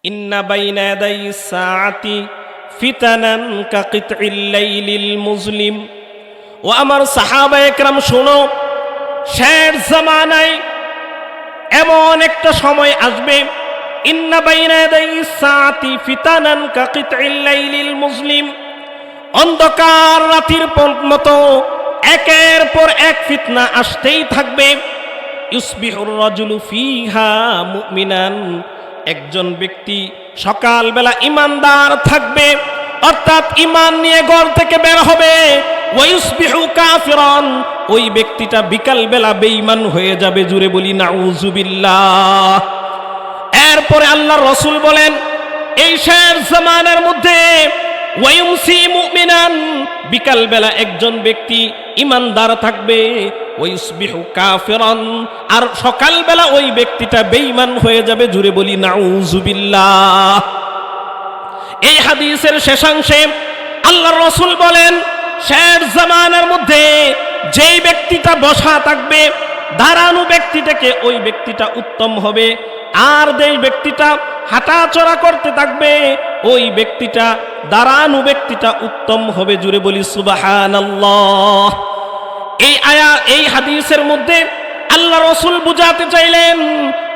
ইন্না বাইনা ইয়াদাই সাআতি ফিতানান কাকিতইল লাইলিল মুজলিম। ও আমার সাহাবায়ে কেরাম শোনো, শেষ জামানায় এমন একটা সময় আসবে, ইন্না বাইনা ইয়াদাই সাআতি ফিতানান কাকিতইল লাইলিল মুজলিম, অন্ধকার রাতের মতো একের পর এক ফিতনা আসতেই থাকবে। ইউসবিহুর রাজুলু ফিহা মুমিনান, একজন ব্যক্তি সকালবেলা ইমানদার থাকবে, অর্থাৎ ইমান নিয়ে ঘর থেকে বের হবে। ওয়াইউসবিহু কাফিরান, ওই ব্যক্তিটা বিকালবেলা বেঈমান হয়ে যাবে। জুড়ে বলি নাউযুবিল্লাহ। এরপরে আল্লাহর রাসূল বলেন, এই শেষ জামানার মধ্যে ওয়ায়ুমসি মুমিনান, বিকালবেলা একজন ব্যক্তি ইমানদার থাকবে, ওয়াইউসবিহু কাফিরান, আর সকালবেলা ওই ব্যক্তিটা বেঈমান হয়ে যাবে। জুড়ে বলি নাউযুবিল্লাহ। এই হাদিসের শেষাংশে আল্লাহর রাসূল বলেন, শেষ জামানার মধ্যে যেই ব্যক্তিটা বসা থাকবে, দাঁড়ানো ব্যক্তি থেকে ওই ব্যক্তিটা উত্তম হবে, আর যেই ব্যক্তিটা হাঁটাচলা করতে থাকবে ওই ব্যক্তিটা, দাঁড়ানো ব্যক্তিটা উত্তম হবে। জুড়ে বলি সুবহানাল্লাহ। এই হাদিসের মধ্যে আল্লাহ রাসূল বুঝাতে চাইলেন,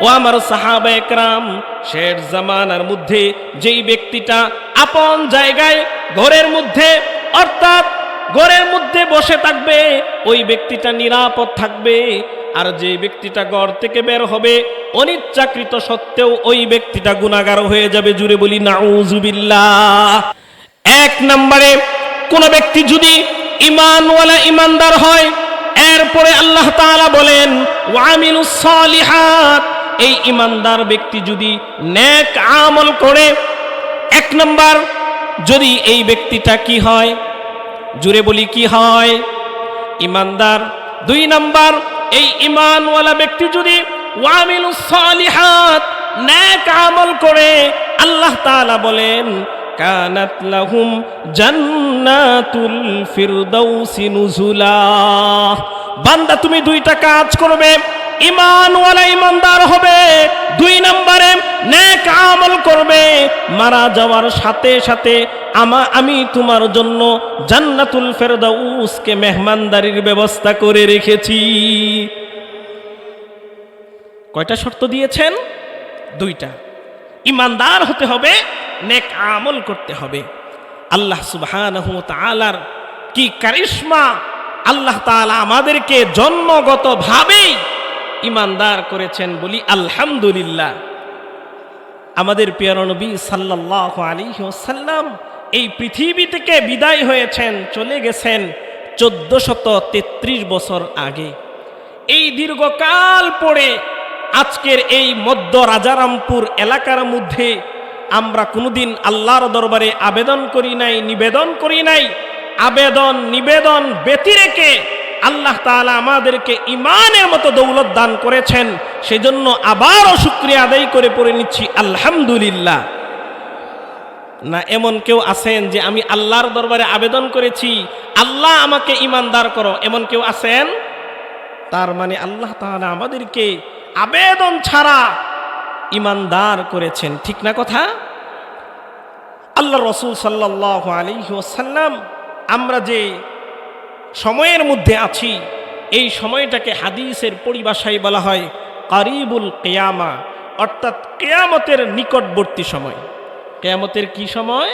ও আমার সাহাবায়ে কেরাম, শেষ জামানার মধ্যে যেই ব্যক্তিটা আপন জায়গায় ঘরের মধ্যে, অর্থাৎ ঘরের মধ্যে বসে থাকবে, ওই ব্যক্তিটা নিরাপদ থাকবে, আর যে ব্যক্তিটা ঘর থেকে বের হবে অনিচ্ছাকৃত সত্ত্বেও ওই ব্যক্তিটা গুনাহগার হয়ে যাবে। জুড়ে বলি নাউযুবিল্লাহ। এক নম্বরে কোন ব্যক্তি যদি ঈমানওয়ালা ঈমানদার হয়, এরপরে আল্লাহ তাআলা বলেন ওয়ামিলুস সালিহাত, এই ঈমানদার ব্যক্তি যদি নেক আমল করে, এক নম্বর যদি এই ব্যক্তিটা কি হয়, জুড়ে বলি কি হয়, ঈমানদার। দুই নম্বর, এই ঈমানওয়ালা ব্যক্তি যদি ওয়ামিলুস সালিহাত, নেক আমল করে, আল্লাহ তাআলা বলেন কানাত লাহুম জান্নাতুল ফিরদাউসি নুজুলা। বান্দা তুমি দুইটা কাজ করবে, ঈমানওয়ালা ঈমানদার হবে, দুই নম্বরে নেক আমল করবে, মারা যাওয়ার সাথে সাথে আমি তোমার জন্য জান্নাতুল ফেরদাউসকে মেহমানদারির ব্যবস্থা করে রেখেছি। কয়টা শর্ত দিয়েছেন? দুইটা। ঈমানদার হতে হবে, নেক আমল করতে হবে। আল্লাহ সুবহানাহু ওয়া তাআলার কি কারিশমা! আল্লাহ তাআলা আমাদেরকে জন্মগতভাবেই ঈমানদার করেছেন, বলি আলহামদুলিল্লাহ। আমাদের প্রিয় নবী সাল্লাল্লাহু আলাইহি ওয়াসাল্লাম এই পৃথিবী থেকে বিদায় হয়েছেন, চলে গেছেন 1433 বছর আগে। এই দীর্ঘকাল পরে আজকের এই মধ্য রাজারামপুর এলাকার মধ্যে আমরা কোনোদিন আল্লাহর দরবারে আবেদন করি নাই, নিবেদন করি নাই। আবেদন নিবেদন ব্যতি রেখে আল্লাহ তাআলা আমাদেরকে ঈমানের মতো দৌলত দান করেছেন, সেজন্য আবারও শুকরিয়া আদায় করে পড়ে নিচ্ছি আলহামদুলিল্লাহ। না এমন কেউ আছেন যে আমি আল্লাহর দরবারে আবেদন করেছি, আল্লাহ আমাকে ঈমানদার করো, এমন কেউ আছেন? তার মানে আল্লাহ তাআলা আমাদেরকে আবেদন ছাড়া ঈমানদার করেছেন, ঠিক না কথা? আল্লাহ রাসূল সাল্লাল্লাহু আলাইহি ওয়াসাল্লাম, আমরা যে সময়ের মধ্যে আছি, এই সময়টাকে হাদিসের পরিভাষায় বলা হয় কারিবুল কিয়ামা, অর্থাৎ কিয়ামতের নিকটবর্তী সময়। কিয়ামতের কি সময়?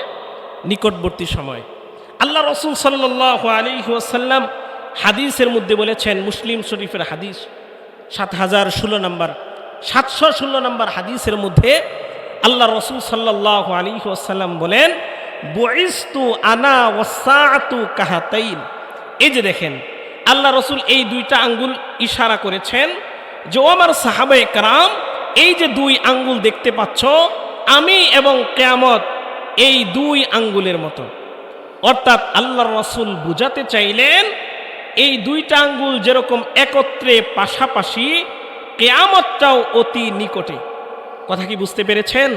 নিকটবর্তী সময়। আল্লাহ রাসূল সাল্লাল্লাহু আলাইহি ওয়াসাল্লাম হাদিসের মধ্যে বলেছেন, মুসলিম শরীফের হাদিস 7016 নম্বর 716 নম্বর হাদিসের মধ্যে আল্লাহ রাসূল সাল্লাল্লাহু আলাইহি ওয়াসাল্লাম বলেন, বুইস্তু আনা ওয়াসসাআতু কাহাতাইন। এই যে দেখেন, আল্লাহ রাসূল এই দুইটা আঙ্গুল ইশারা করেছেন যে, ও আমার সাহাবায়ে কেরাম, এই যে দুই আঙ্গুল দেখতে পাচ্ছ, আমি এবং কিয়ামত এই দুই আঙ্গুলের মতো। অর্থাৎ আল্লাহ রাসূল বুঝাতে চাইলেন, এই দুইটা আঙ্গুল যেরকম একত্রে পাশাপাশি, কিয়ামতটাও অতি নিকটে। কথা কি বুঝতে পেরেছেন?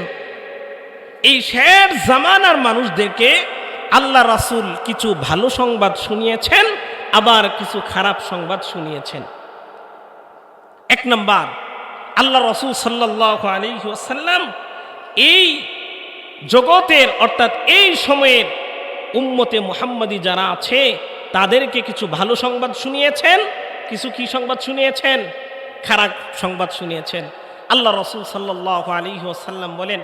এই শেষ জামানার মানুষদেরকে আল্লাহ রাসূল কিছু ভালো সংবাদ শুনিয়েছেন, আবার কিছু খারাপ সংবাদ শুনিয়েছেন। এক নাম্বার, আল্লাহ রাসূল সাল্লাল্লাহু আলাইহি ওয়াসাল্লাম এই জগতের অর্থাৎ এই সময়ের উম্মতে মুহাম্মাদি যারা আছে তাদেরকে কিছু ভালো সংবাদ শুনিয়েছেন, কিছু কি সংবাদ শুনিয়েছেন? খারাপ সংবাদ শুনিয়েছেন। আল্লাহ রাসূল সাল্লাল্লাহু আলাইহি ওয়াসাল্লাম বলেন,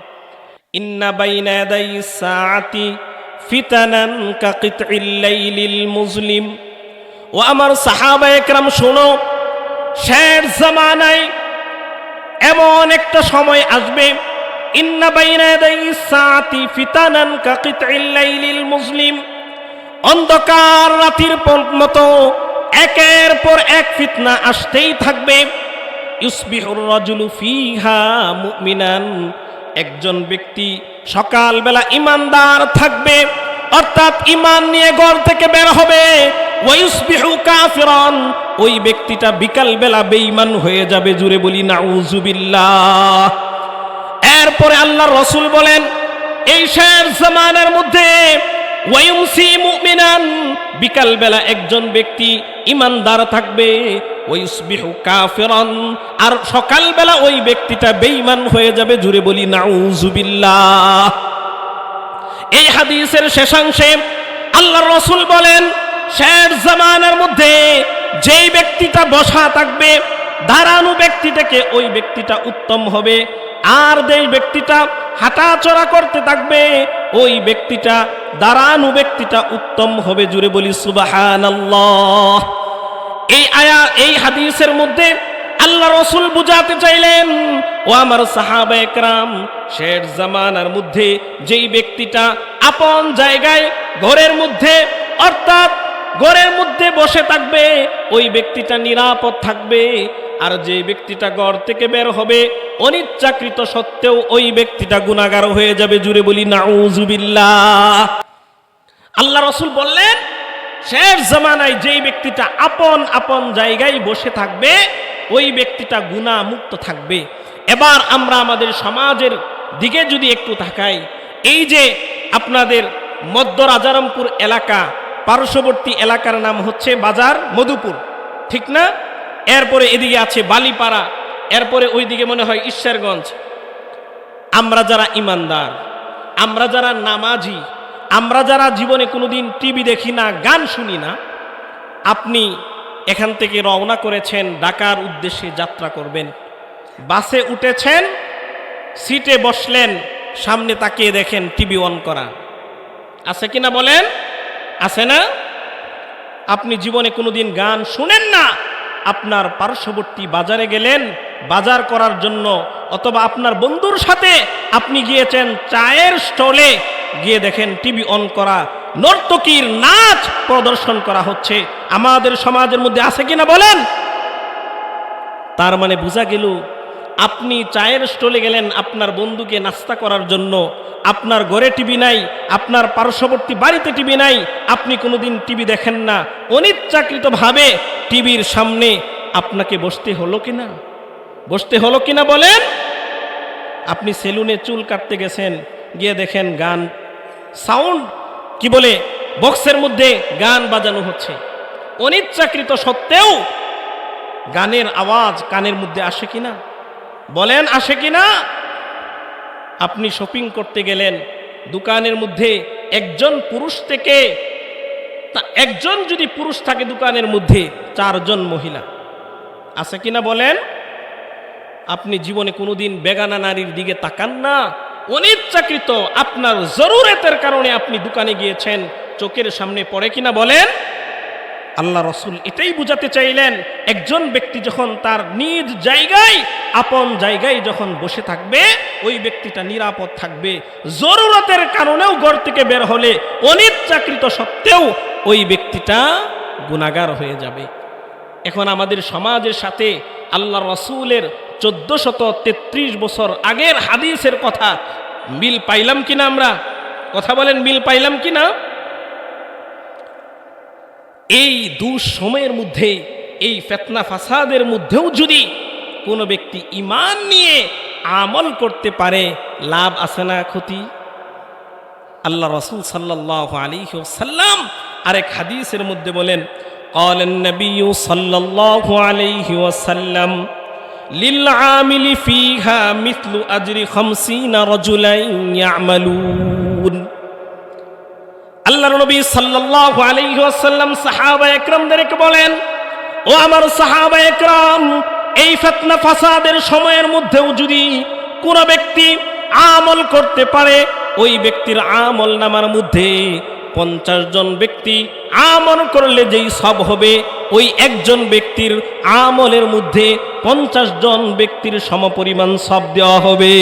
ইন্না বাইনা ইয়াদাইস সাআতি ফিতানান কাকিতইল লাইলিল মুজলিম। ও আমার সাহাবায়ে কেরাম শোনো, শেষ জামানায় এমন একটা সময় আসবে, ইন্না বাইনা ইয়াদাইস সাআতি ফিতানান কাকিতইল লাইলিল মুজলিম, অন্ধকার রাতের মতো একের পর এক ফিতনা আসতেই থাকবে। ইউসবিহুর রাজুলু ফিহা মুমিনান, একজন ব্যক্তি সকালবেলা ইমানদার থাকবে, অর্থাৎ ইমান নিয়ে ঘর থেকে বের হবে। ওয়াইসবিহু কাফিরান, ওই ব্যক্তিটা বিকালবেলা বেঈমান হয়ে যাবে। জুড়ে বলি নাউযুবিল্লাহ। এরপরে আল্লাহর রাসূল বলেন, এই শেষ জামানার মধ্যে ওয়ায়ুমসি মুমিনান, বিকালবেলা একজন ব্যক্তি ইমানদার থাকবে। ওয়াইসবিহু কাফিরান, আর সকালবেলা ওই ব্যক্তিটা বেঈমান হয়ে যাবে। জুড়ে বলি নাউযুবিল্লাহ। এই হাদিসের শেষাংশে আল্লাহর রাসূল বলেন, শেষ জামানার মধ্যে যেই ব্যক্তিটা বসা থাকবে, দাঁড়ানো ব্যক্তি থেকে ওই ব্যক্তিটা উত্তম হবে, আর যেই ব্যক্তিটা হাঁটাচলা করতে থাকবে ওই ব্যক্তিটা, দাঁড়ানো ব্যক্তিটা উত্তম হবে। জুড়ে বলি সুবহানাল্লাহ। এই হাদিসের মধ্যে আল্লাহ রাসূল বুঝাতে চাইলেন, ও আমার সাহাবায়ে কেরাম, শেষ জামানার মধ্যে যেই ব্যক্তিটা আপন জায়গায় ঘরের মধ্যে, অর্থাৎ ঘরের মধ্যে বসে থাকবে, ওই ব্যক্তিটা নিরাপদ থাকবে। আর যে ব্যক্তিটা ঘর থেকে বের হবে অনিচ্ছাকৃত সত্ত্বেও ওই ব্যক্তিটা গুনাহগার হয়ে যাবে। জুড়ে বলি নাউযুবিল্লাহ। আল্লাহ রাসূল বললেন, শেষ জামানায় যেই ব্যক্তিটা আপন আপন জায়গায় বসে থাকবে ওই ব্যক্তিটা গুনাহ মুক্ত থাকবে। এবার আমরা আমাদের সমাজের দিকে যদি একটু তাকাই, এই যে আপনাদের মধ্য রাজারামপুর এলাকা, পার্শ্ববর্তী এলাকার নাম হচ্ছে বাজার মধুপুর, ঠিক না? এরপরে এদিকে আছে বালিপাড়া, এরপরে ওইদিকে মনে হয় ঈশ্বরগঞ্জ। আমরা যারা ইমানদার, আমরা যারা নামাজি, আমরা যারা জীবনে কোনোদিন টিভি দেখি না, গান শুনি না, আপনি এখান থেকে রওনা করেছেন ঢাকার উদ্দেশ্যে যাত্রা করবেন, বাসে উঠেছেন, সিটে বসলেন, সামনে তাকিয়ে দেখেন টিভি অন করা আছে কিনা বলেন? আছে না? আপনি জীবনে কোনোদিন গান শুনেন না, আপনার পার্শ্ববর্তী বাজারে গেলেন বাজার করার জন্য, অথবা আপনার বন্ধুর সাথে আপনি গিয়েছেন চায়ের স্টলে, গিয়ে দেখেন টিভি অন করা, নর্তকীর নাচ প্রদর্শন করা হচ্ছে। আমাদের সমাজের মধ্যে আছে কিনা বলেন? তার মানে বোঝা গেল, আপনি চায়ের স্টলে গেলেন আপনার বন্ধুকে নাস্তা করার জন্য, আপনার ঘরে টিভি নাই, আপনার পার্শ্ববর্তী বাড়িতে টিভি নাই, আপনি কোনোদিন টিভি দেখেন না, অনিচ্ছাকৃতভাবে টিভির সামনে আপনাকে বসতে হলো কিনা? বসতে হলো কিনা বলেন? আপনি সেলুনে চুল কাটতে গেছেন, গিয়ে দেখেন গান, সাউন্ড কি বলে, বক্সের মধ্যে গান বাজানো হচ্ছে, অনিচ্ছাকৃত সত্ত্বেও গানের আওয়াজ কানের মধ্যে আসে কিনা বলেন? আসে কিনা? আপনি শপিং করতে গেলেন, দোকানের মধ্যে একজন পুরুষ থেকে, একজন যদি পুরুষ থাকে দোকানের মধ্যে, 4 জন মহিলা আছে কিনা বলেন? আপনি জীবনে কোনোদিন বেগানা নারীর দিকে তাকান না, অনিচ্ছাকৃত আপনার জরুরতের কারণে আপনি দোকানে গিয়েছেন, চোখের সামনে পড়ে কিনা বলেন? আল্লাহ রাসূল এটাই বুঝাতে চাইলেন, একজন ব্যক্তি যখন তার নিজ জায়গায়, আপন জায়গায় যখন বসে থাকবে ওই ব্যক্তিটা নিরাপদ থাকবে। জরুরতের কারণেও ঘর থেকে বের হলে অনিচ্ছাকৃত সত্ত্বেও ওই ব্যক্তিটা গুনাহগার হয়ে যাবে। এখন আমাদের সমাজের সাথে আল্লাহ রাসূলের 1433 বছর আগের হাদিসের কথা মিল পাইলাম কিনা আমরা? কথা বলেন, মিল পাইলাম কিনা? এই দুঃসময়ের মধ্যে, এই ফিতনা ফাসাদের মধ্যেও যদি কোনো ব্যক্তি ঈমান নিয়ে আমল করতে পারে, লাভ আছে না ক্ষতি? আল্লাহ রাসূল সাল্লাল্লাহু আলাইহি ওয়াসাল্লাম আরেক হাদিসের মধ্যে বলেন, قال النبي صلى الله عليه وسلم লিল আমিলি ফিহা মিথলু আজরি 50 রাজুলান ইয়ামালুন। আল্লাহর নবী সাল্লাল্লাহু আলাইহি ওয়াসাল্লাম সাহাবা একরামদেরকে বলেন, ও আমার সাহাবা একরাম, এই ফিতনা ফাসাদের সময়ের মধ্যেও যদি কোন ব্যক্তি আমল করতে পারে, ওই ব্যক্তির আমল নামার মধ্যে 50 জন ব্যক্তি আমল করলে যেই সব হবে, ওই একজন ব্যক্তির আমলের মধ্যে 50 জন ব্যক্তির সমপরিমাণ সব দেওয়া হবে।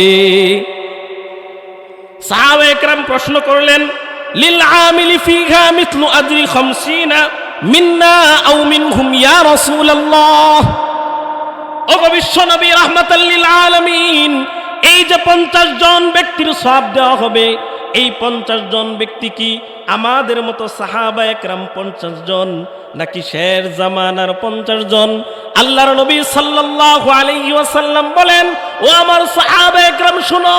সাহাবা একরাম প্রশ্ন করলেন, লিল আমিলি ফিহা মিথলু আজরি 50 মিন্না আও মিনহুম ইয়া রাসূলুল্লাহ। ও বিশ্ব নবী রাহমাতাল লিল আলামিন, এই যে 50 জন ব্যক্তির সওয়াব দেওয়া হবে, এই 50 জন ব্যক্তি কি আমাদের মতো সাহাবা একরাম 50 জন, নাকি শের জামানার 50 জন? আল্লাহর নবী সাল্লাল্লাহু আলাইহি ওয়াসাল্লাম বলেন, ও আমার সাহাবা একরাম শুনো,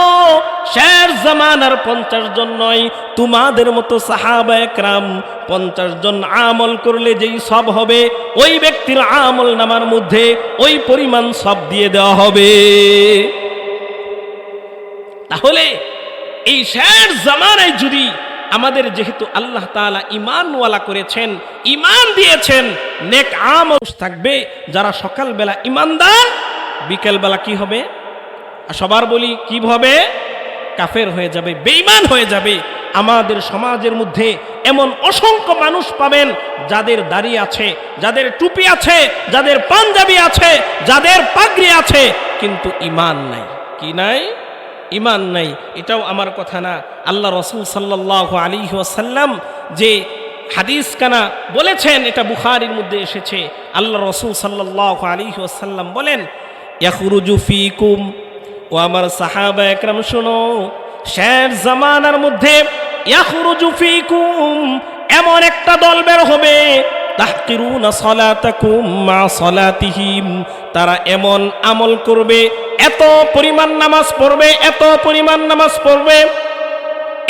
শের জামানার 50 জন নয়, তোমাদের মতো সাহাবা একরাম 50 জন আমল করলে যেই সব হবে, ওই ব্যক্তির আমল নামার মধ্যে ওই পরিমাণ সব দিয়ে দেওয়া হবে। তাহলে এই শের জামানায় যদি আমাদের, যেহেতু আল্লাহ তাআলা ঈমানওয়ালা করেছেন, ঈমান দিয়েছেন, নেক আমল থাকবে, যারা সকালবেলা ঈমানদার, বিকেলবেলা কি হবে? সবার বলি কি হবে? কাফের হয়ে যাবে, বেঈমান হয়ে যাবে। আমাদের সমাজের মধ্যে এমন অসংখ্য মানুষ পাবেন যাদের দাড়ি আছে, যাদের টুপি আছে, যাদের পাঞ্জাবি আছে, যাদের পাগড়ি আছে, কিন্তু ঈমান নাই। কি নাই? ঈমান নাই। এটাও আমার কথা না, আল্লাহ রাসূল সাল্লাল্লাহু আলাইহি ওয়াসাল্লাম যে হাদিস কানা বলেছেন, এটা বুখারীর মধ্যে এসেছে। আল্লাহ রাসূল সাল্লাল্লাহু আলাইহি ওয়াসাল্লাম বলেন, ইয়াখরুজু ফীকুম, ও আমার সাহাবা একরাম শুনো, শের জামানার মধ্যে ইয়াখরুজু ফীকুম, এমন একটা দল বের হবে, তাহকিরুনা সালাতাকুম মা সালাতিহিম, তারা এমন আমল করবে, এত পরিমাণ নামাজ পড়বে, এত পরিমাণ নামাজ পড়বে,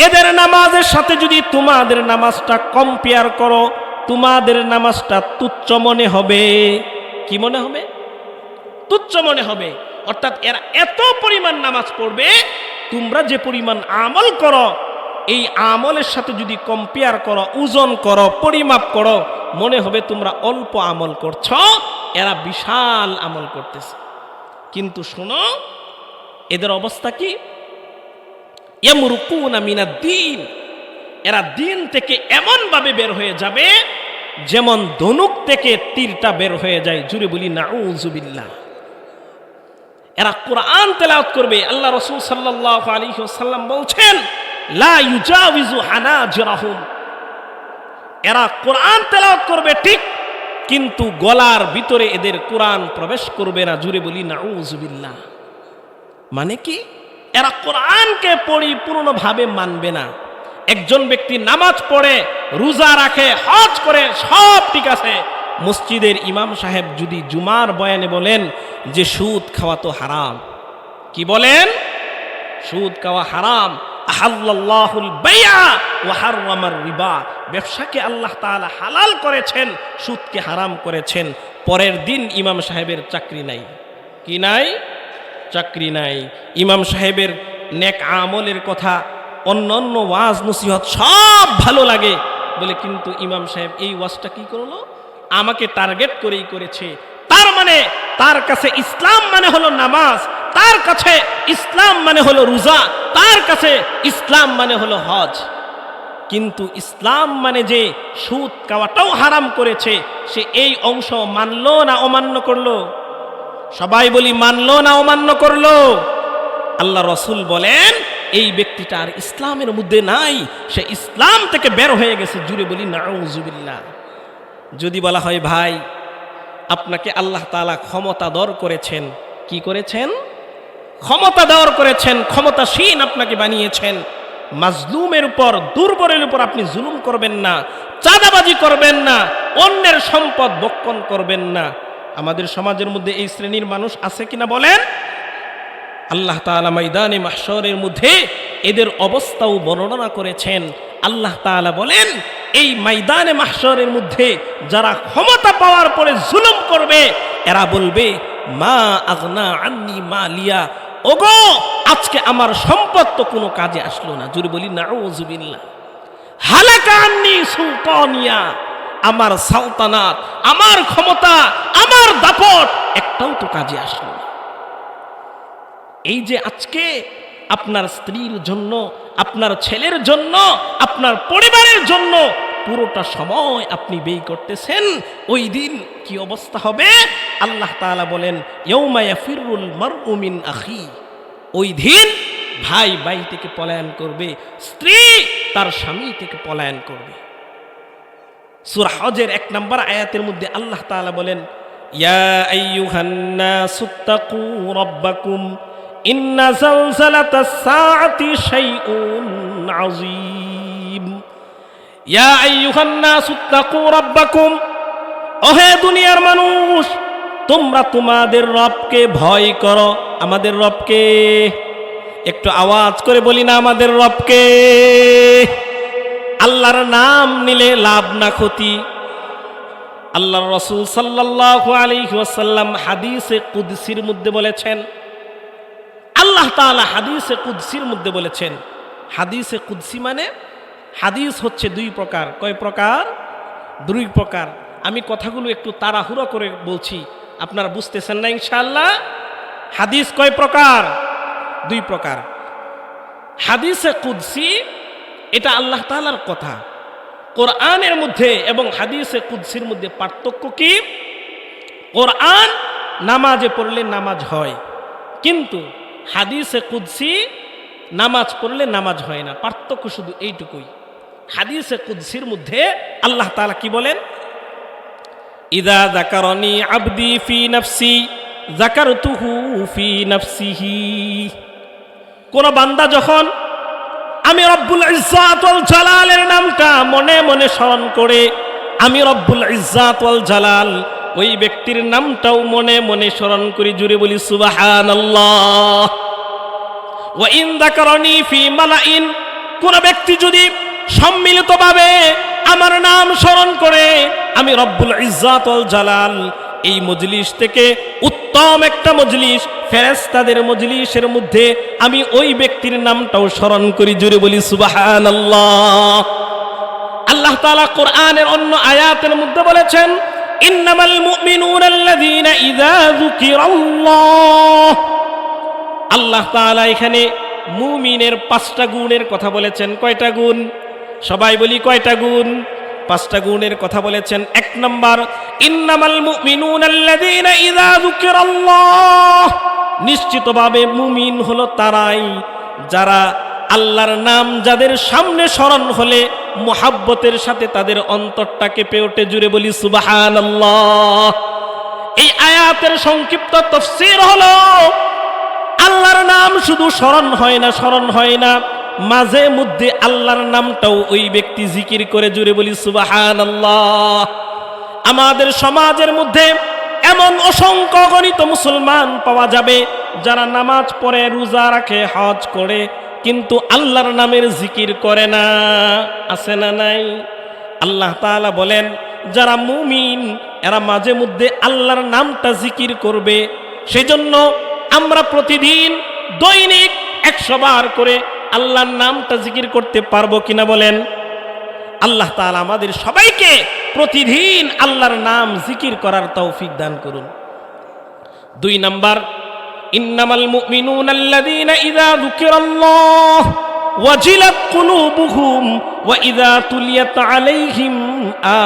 এদের নামাজের সাথে যদি তোমাদের নামাজটা কম্পেয়ার করো, তোমাদের নামাজটা তুচ্ছ মনে হবে। কি মনে হবে? তুচ্ছ মনে হবে। অর্থাৎ এরা এত পরিমাণ নামাজ পড়বে, তোমরা যে পরিমাণ আমল করো, এই আমলের সাথে যদি কম্পেয়ার করো, ওজন করো, পরিমাপ করো, মনে হবে তোমরা অল্প আমল করছো, এরা বিশাল আমল করতেছে। কিন্তু শোনো, এদের অবস্থা কি? ইয়ামরুকুনা মিনাদ-দ্বীন, এরা দিন থেকে এমন ভাবে বের হয়ে যাবে যেমন ধনুক থেকে তীরটা বের হয়ে যায়। জুড়ে বলি নাউযুবিল্লাহ। এরা কোরআন তেলাওয়াত করবে, আল্লাহ রাসূল সাল্লাল্লাহু আলাইহি ওয়াসাল্লাম বলছেন, লা ইউজাউযু হানাজিরাহুম, এরা কোরআন তেলাওয়াত করবে ঠিক, কিন্তু গলার ভিতরে এদের কোরআন প্রবেশ করবে না। জুড়ে বলি নাউযুবিল্লাহ। মানে কি? এরা কোরআনকে পরিপূর্ণভাবে মানবে না। একজন ব্যক্তি নামাজ পড়ে, রোজা রাখে, হজ করে, সব ঠিক আছে, মসজিদের ইমাম সাহেব যদি জুমার বয়ানে বলেন যে সুদ খাওয়া তো হারাম, কি বলেন? সুদ খাওয়া হারাম। আহাল্লাল্লাহুল বাইআ ওয়া হাররামার রিবা, ব্যবসাকে আল্লাহ তাআলা হালাল করেছেন, সুদকে হারাম করেছেন। পরের দিন ইমাম সাহেবের চাকরি নাই। কি নাই? চাকরি নাই। ইমাম সাহেবের নেক আমলের কথা, অন্যান্য ওয়াজ নসিহত সব ভালো লাগে বলে, কিন্তু ইমাম সাহেব এই ওয়াজটা কি করলো? আমাকে টার্গেট করেই করেছে। তার মানে তার কাছে ইসলাম মানে হলো নামাজ, তার কাছে ইসলাম মানে হলো রোজা, তার কাছে ইসলাম মানে হলো হজ। কিন্তু ইসলাম মানে যে সুদ খাওয়াটাও হারাম করেছে, সে এই অংশ মানলো না অমান্য করলো? সবাই বলি মানলো না অমান্য করলো? আল্লাহ রাসূল বলেন, এই ব্যক্তিটা আর ইসলামের মধ্যে নাই, সে ইসলাম থেকে বের হয়ে গেছে। জুড়ে বলি নাউযুবিল্লাহ। যদি বলা হয়, ভাই আপনাকে আল্লাহ তাআলা ক্ষমতাধর করেছেন, কি করেছেন? ক্ষমতাধর করেছেন, ক্ষমতাসীন আপনাকে বানিয়েছেন। মাজলুমের উপর, দুর্বলের উপর আপনি জুলুম করবেন না, চাঁদাবাজি করবেন না, অন্যের সম্পদ ভক্ষণ করবেন না। আমাদের সমাজের মধ্যে এই শ্রেণীর মানুষ আছে কিনা বলেন? আল্লাহ তাআলা ময়দানে মাহশরের মধ্যে এদের অবস্থাও বর্ণনা করেছেন। আল্লাহ তাআলা বলেন, এই ময়দানে মাহশরের মধ্যে যারা ক্ষমতা পাওয়ার পরে জুলুম করবে, এরা বলবে মা আগনা আন্নি মালিয়া, ওগো আজকে আমার সম্পদ তো কোনো কাজে আসলো না। জোরে বলি নাউযুবিল্লাহ। হালাকা আন্নি সুলতানিয়া, আমার সালতানাত, আমার ক্ষমতা, আমার দাপট একটাও তো কাজে আসলো না। এই যে আজকে আপনার স্ত্রীর জন্য, আপনার ছেলের জন্য, আপনার পরিবারের জন্য পুরোটা সময় আপনি ব্যয় করতেছেন, ওই দিন কি অবস্থা হবে? আল্লাহ তাআলা বলেন ইয়াউমা ইয়াফিরুল মারউ মিন আখি, ওই দিন ভাই ভাই থেকে পলায়ন করবে, স্ত্রী তার স্বামী থেকে পলায়ন করবে। সূরা হজের 1 নম্বর আয়াতের মধ্যে আল্লাহ তাআলা বলেন ইয়া আইয়ুহান নাসুত্তাকু রাব্বাকুম ইন্না যালজালাতাস সাআতি শাইউন আযীম। ইয়া আইয়ুহান নাসুত্তাকু রাব্বাকুম, ওহে দুনিয়ার মানুষ, তোমরা তোমাদের রবকে ভয় করো। আমাদের রবকে একটু আওয়াজ করে বলি না, আমাদের রবকে। আল্লাহর নাম নিলে লাভ না ক্ষতি। আল্লাহর রাসূল সাল্লাল্লাহু আলাইহি ওয়াসাল্লাম হাদিসে কুদসির মধ্যে বলেছেন, আল্লাহ তাআলা হাদিসে কুদসির মধ্যে বলেছেন, হাদিসে কুদসি মানে হাদিস হচ্ছে 2 প্রকার। কয় প্রকার? 2 প্রকার। আমি কথাগুলো একটু তাড়াহুড়ো করে বলছি, আপনারা বুঝতেছেন না ইনশাআল্লাহ। হাদিস কয় প্রকার? 2 প্রকার। হাদিসে কুদসি এটা আল্লাহ তাআলার কথা। কোরআনের মধ্যে এবং হাদিসে কুদসির মধ্যে পার্থক্য কি? কোরআন নামাজে পড়লে নামাজ হয়, কিন্তু হাদিসে কুদসি নামাজ পড়লে নামাজ হয় না। পার্থক্য শুধু এইটুকুই। হাদিসে কুদসির মধ্যে আল্লাহ তাআলা কি বলেন? ইযা যাকারানি আবদি ফি নাফসি যাকারতুহু ফি নাফসিহি। কোন বান্দা যখন আমি রব্বুল ইজ্জাত ওয়াল জালালের নামটা মনে মনে স্মরণ করে, আমি রব্বুল ইজ্জাত ওয়াল জালাল, ওই ব্যক্তির নামটাও মনে মনে স্মরণ করি। জুড়ে বলি সুবহানাল্লাহ। ওয়া ইন যাকারানি ফি মালাইন, কোন ব্যক্তি যদি সম্মিলিতভাবে আমার নাম স্মরণ করে, আমি রব্বুল ইজ্জাত ওয়াল জালাল এই মজলিস থেকে উত্তম একটা মজলিস, ফেরেশতাদের মজলিসের মধ্যে আমি ওই ব্যক্তির নামটাও স্মরণ করি। জুড়ে বলি সুবহানাল্লাহ। আল্লাহ তাআলা কোরআনের অন্য আয়াতের মধ্যে বলেছেন ইন্নামাল মুমিনুনা আল্লাযীনা ইযা যুকিরাল্লাহ। আল্লাহ তাআলা এখানে মুমিনের 5টা গুণের কথা বলেছেন। কয়টা গুণ? সবাই বলি কয়টা গুণ? 5টা গুণের কথা বলেছেন। 1 নম্বর, ইন্নামাল মুমিনুনা আল্লাযীনা ইযা যুকিরাল্লাহ, নিশ্চিতভাবে মুমিন হলো তারাই যারা আল্লাহর নাম যাদের সামনে স্মরণ হলে মুহাব্বতের সাথে তাদের অন্তরটা কেঁপে ওঠে। জুড়ে বলি সুবহানাল্লাহ। এই আয়াতের সংক্ষিপ্ত তাফসীর হলো আল্লাহর নাম শুধু স্মরণ হয় না, মাঝে মধ্যে আল্লাহর নামটাও ওই ব্যক্তি জিকির করে। জুড়ে বলি সুবহানাল্লাহ। আমাদের সমাজের মধ্যে এমন অসংখ্য গণিত মুসলমান পাওয়া যাবে যারা নামাজ পড়ে, রোজা রাখে, হজ করে, কিন্তু আল্লাহর নামের জিকির করে না। আছে না নাই? আল্লাহ তাআলা বলেন যারা মুমিন এরা মাঝে মধ্যে আল্লাহর নামটা জিকির করবে। সেজন্য আমরা প্রতিদিন দৈনিক 100 বার করে আল্লাহর নামটা জিকির করতে পারবো কিনা বলেন? আল্লাহ তাআলা আমাদের সবাইকে প্রতিদিন আল্লাহর নাম জিকির করার তৌফিক দান করুন। 2 নাম্বার, ইন্নামাল মুমিনুনা আল্লাযীনা ইযা যুকিরাল্লাহ ওয়াজিলাত কুলুবুহুম ওয়া ইযা তুলিয়াত আলাইহিম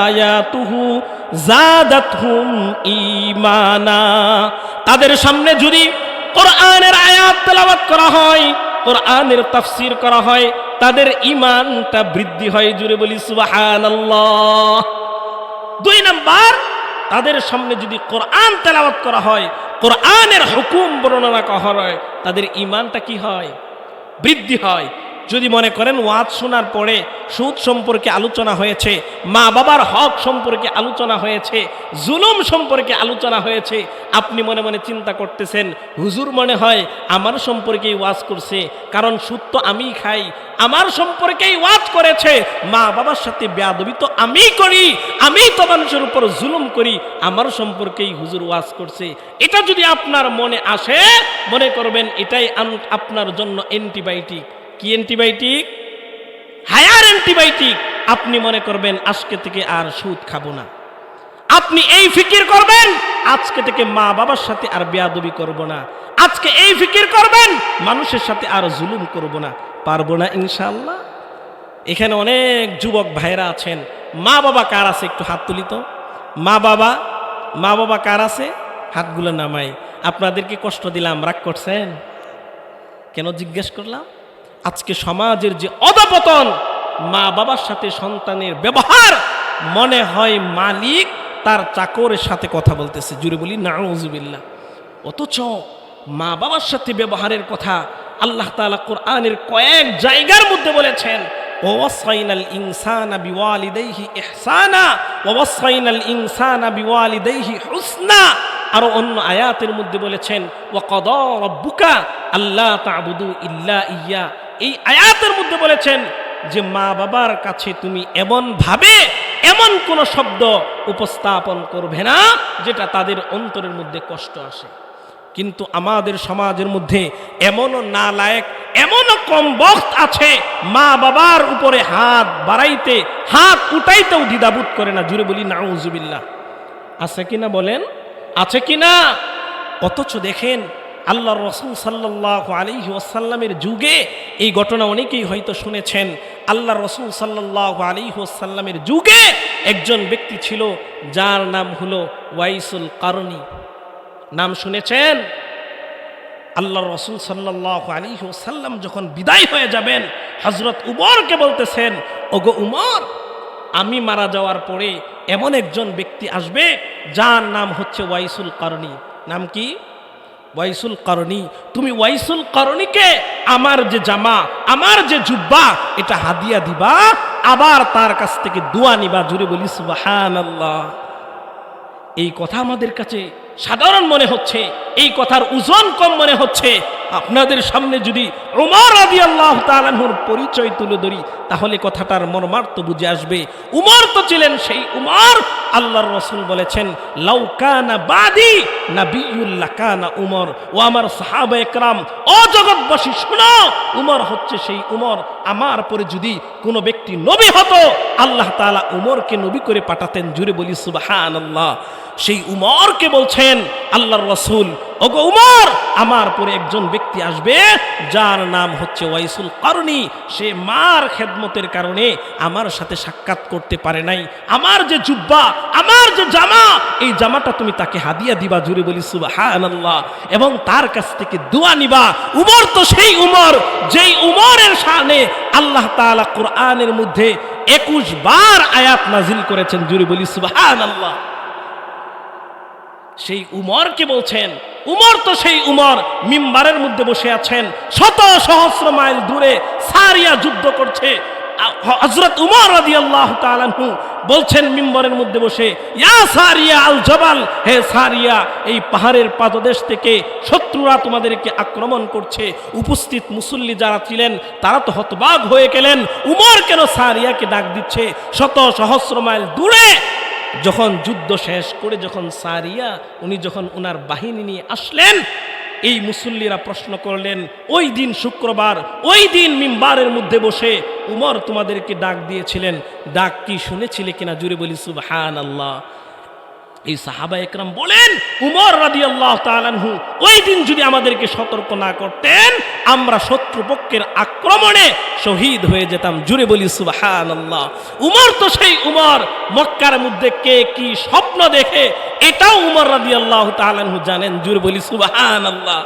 আয়াতুহু যাদাতহুম ঈমানা। তাদের সামনে যদি কোরআনের আয়াত তেলাওয়াত করা হয়, কোরআনের তাফসীর করা হয়, তাদের ঈমানটা বৃদ্ধি হয়। জুড়ে বলি সুবহানাল্লাহ। 2 নাম্বার, তাদের সামনে যদি কোরআন তেলাওয়াত করা হয়, কোরআনের হুকুম বর্ণনা করা হয়, তাদের ঈমানটা কি হয়? বৃদ্ধি হয়। যদি মনে করেন ওয়াজ শোনার পরে সুদ সম্পর্কে আলোচনা হয়েছে, মা বাবার হক সম্পর্কে আলোচনা হয়েছে, জুলুম সম্পর্কে আলোচনা হয়েছে, আপনি মনে মনে চিন্তা করতেছেন হুজুর মনে হয় আমার সম্পর্কেই ওয়াজ করছে, কারণ সুদ তো আমিই খাই, আমার সম্পর্কেই ওয়াজ করেছে, মা বাবার সাথে বেয়াদবি তো আমিই করি, আমিই তো মানুষের উপর জুলুম করি, আমার সম্পর্কেই হুজুর ওয়াজ করছে। এটা যদি আপনার মনে আসে, মনে করবেন এটাই আপনার জন্য অ্যান্টিবায়োটিক। কি অ্যান্টিবায়োটিক? Higher antibiotic. আপনি মনে করবেন আজকে থেকে আর সুদ খাবো না। আপনি এই ফিকির করবেন আজকে থেকে মা বাবার সাথে আর বেয়াদবি করব না। আজকে এই ফিকির করবেন মানুষের সাথে আর জুলুম করব না। পারবো না ইনশাআল্লাহ। এখানে অনেক যুবক ভাইরা আছেন, মা বাবা কার আছে একটু হাত তুলি তো। মা বাবা কার আছে? হাতগুলো নামাই। আপনাদেরকে কষ্ট দিলাম, রাগ করছেন কেন জিজ্ঞেস করলাম? আজকে সমাজের যে অধপতন, মা বাবার সাথে সন্তানের ব্যবহার মনে হয় মালিক তার চাকরের সাথে কথা বলতেছে। জুড়ে বলি নাউজুবিল্লাহ। অথচ মা বাবার সাথে ব্যবহারের কথা আল্লাহ তাআলা কোরআনের কয়েক জায়গার মধ্যে বলেছেন, ওয়াসাইনাল ইনসানা বিওয়ালিদাইহি ইহসানা ওয়াসাইনাল ইনসানা বিওয়ালিদাইহি হুসনা। আরো অন্য আয়াতের মধ্যে বলেছেন ওয়াকাদা রাব্বুকা আল্লা তা'বুদু ইল্লা ইয়্যা। এই আয়াতের মধ্যে বলেছেন যে মা বাবার কাছে তুমি এমন কোন শব্দ উপস্থাপন করবে না যেটা তাদের অন্তরের মধ্যে কষ্ট আসে। কিন্তু আমাদের সমাজের মধ্যে এমনও নালায়েক, এমনও কম বক্ত আছে, মা বাবার উপরে হাত বাড়াইতে, হাত উঠাইতেও দ্বিধাবোধ করে না। জুড়ে বলি নাউজুবিল্লাহ। আছে কিনা বলেন? আছে কিনা? অথচ দেখেন আল্লাহর রাসূল সাল্লাল্লাহু আলাইহি ওয়াসাল্লামের যুগে এই ঘটনা অনেকেই হয়তো শুনেছেন। আল্লাহর রাসূল সাল্লাল্লাহু আলাইহি ওয়াসাল্লামের যুগে একজন ব্যক্তি ছিল যার নাম হলো ওয়াইসুল কারনী। নাম শুনেছেন? আল্লাহর রাসূল সাল্লাল্লাহু আলাইহি ওয়াসাল্লাম যখন বিদায় হয়ে যাবেন, হযরত উমরকে বলতেছেন, ওগো উমর, আমি মারা যাওয়ার পরে এমন একজন ব্যক্তি আসবে যার নাম হচ্ছে ওয়াইসুল কারনী। নাম কি? ওয়াইসুল কারনী। তুমি ওয়াইসুল কারনীকে আমার যে জামা, আমার যে জুব্বা, এটা হাদিয়া দিবা, আবার তার কাছ থেকে দোয়া নিবা। জুড়ে বলি সুবহানাল্লাহ। এই কথা আমাদের কাছে সাধারণ মনে হচ্ছে, এই কথার ওজন কম মনে হচ্ছে। আপনাদের সামনে যদি উমর রাদিয়াল্লাহু তাআলা আনহুর পরিচয় তুলে ধরি, তাহলে কথাটার মর্মার্থ বুঝে আসবে। উমর তো ছিলেন সেই উমর, আল্লাহর রাসূল বলেছেন লাউ কানা বাদি নাবিয়্যুল লাকানা উমর। ও আমার সাহাবায়ে কেরাম, ও জগৎবাসী শুনো, উমর হচ্ছে সেই উমর। আমার পরে যদি কোনো ব্যক্তি নবী হতো, আল্লাহ তাআলা উমরকে নবী করে পাঠাতেন। জুড়ে বলি সুবহানাল্লাহ। সেই উমরকে বলছেন আল্লাহর রাসূল, ওগো উমর, আমার পরে একজন ব্যক্তি আসবে যার নাম হচ্ছে ওয়াইসুল কারনী। সে মার খেদমতের কারণে আমার সাথে সাক্ষাৎ করতে পারে নাই। আমার যে জুব্বা, আমার যে জামা, এই জামাটা তুমি তাকে হাদিয়া দিবা। জুড়ে বলি সুবহানাল্লাহ। এবং তার কাছ থেকে দোয়া নিবা। উমর তো সেই উমর, যেই উমরের শানে আল্লাহ তাআলা কোরআনের মধ্যে 21 বার আয়াত নাজিল করেছেন। জুড়ে বলি সুবহানাল্লাহ। সেই উমরকে বলছেন, উমর তো সেই উমর, মিম্বারের মধ্যে বসে আছেন, শত সহস্র মাইল দূরে সারিয়া যুদ্ধ করছে। হযরত উমর রাদিয়াল্লাহু তাআলা আনহু বলছেন মিম্বরের মধ্যে বসে, ইয়া সারিয়া আল জবাল, হে সারিয়া, এই পাহাড়ের পাদদেশ থেকে শত্রুরা তোমাদেরকে আক্রমণ করছে। উপস্থিত মুসল্লি যারা ছিলেন তারা তো হতবাক হয়ে গেলেন, উমর কেন সারিয়াকে ডাক দিচ্ছে শত সহস্র মাইল দূরে। যখন যুদ্ধ শেষ করে যখন সারিয়া উনি যখন ওনার বাহিনী নিয়ে আসলেন, এই মুসল্লিরা প্রশ্ন করলেন, ওই দিন শুক্রবার, ওই দিন মিম্বারের মধ্যে বসে উমর তোমাদেরকে ডাক দিয়েছিলেন, ডাক কি শুনেছিলে কিনা? জুড়ে বলি সুবহানাল্লাহ। এই সাহাবা একরাম বলেন, উমর রাদিয়াল্লাহু তাআলা আনহু ওই দিন যদি আমাদেরকে সতর্ক না করতেন, আমরা শত্রুপক্ষের আক্রমণে শহীদ হয়ে যেতাম। জুড়ে বলি সুবহানাল্লাহ। উমর তো সেই উমর, মক্কার মধ্যে কে কি স্বপ্ন দেখে এটাও উমর রাদিয়াল্লাহু তাআলা আনহু জানেন। জুড়ে বলি সুবহানাল্লাহ।